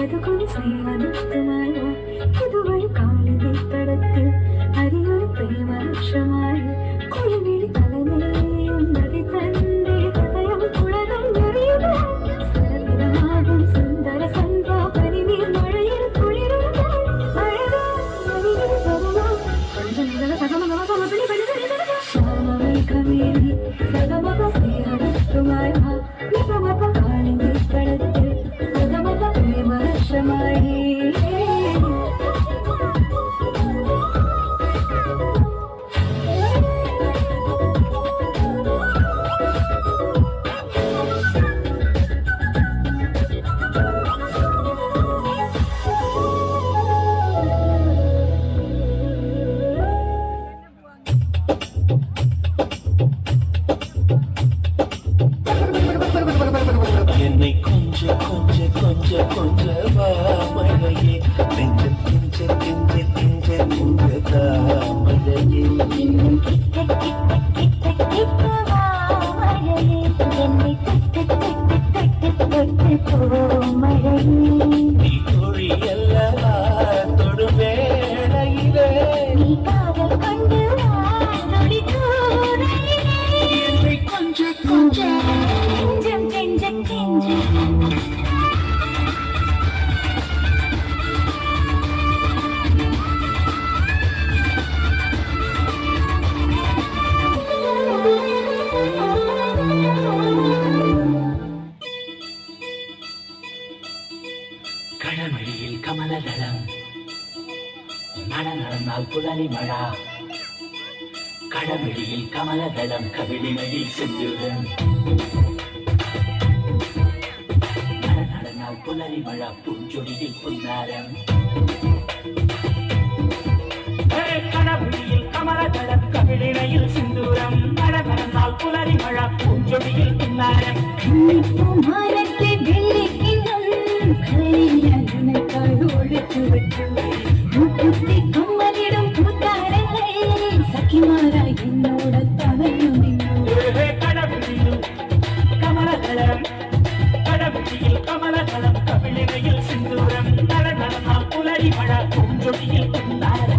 எதுக்குடி செய்வதுமாய் புதுவை காலிதை தடத்து அரியொரு பிரேமரட்சமாய் குழுவிழி தலைமையும் நதி தந்தே கதயம் குளரும் நெறியுமே சரவிதமாகும் சுந்தர சந்திரா பரிநீர் மழையில் குளிரும் அழகா நதியில் வருமா கொஞ்சம் சகமகமகமபடி படி சாமவை கவேரி சகமக சேரத்துமாய் நிபமப காலிதை தடத்து சகமக பிரேமரட்சமாய் என்னை கொஞ்ச கொஞ்ச கொஞ்ச கொஞ்ச வாமழையே நெஞ்சம் கெஞ்ச கெஞ்ச கெஞ்ச கெஞ்சதா மழையே இன்னும் கிட்ட கிட்ட கிட்ட கிட்ட வா மழையே என்னை தொட்டு தொட்டு தொட்டு தொட்டு போ மழையே நீ தொழி அல்லவா தொடு வேளையிலே நீ காதல் கொண்டு வா நொடி தூரையிலே என்னை கொஞ்ச கொஞ்ச கெஞ்சம் கெஞ்ச கெஞ்ச கடமழியில் கமலதளம் நட நடந்தால் புலரி மழா கடமழியில் கமலதளம் கவிழிமையில் சென்றுடன் நட நடந்தால் புலரி மழா பூஞ்சொடியில் புன்னாரம் கடமழியில் கமலதளம் கவிழிமையில் சிந்தூரம் நட நடந்தால் புலரி மழா பூஞ்சொடியில் புன்னாரம் மானத்தை வெள்ளிக்கினம் கலைஞனுக்காய் ஒழித்து விட்டு முக்குத்தி கம்மலிடம் பூத்தாரங்கள் சக்கிமாரா என்னோட தவையும் கடவுளில் கமலதளம் கடவுளில் கமலதளம் கவிழிமையில் சிந்தூரம் நட நடந்தால் புலரி மழா பூஞ்சொடியில் புன்னாரம்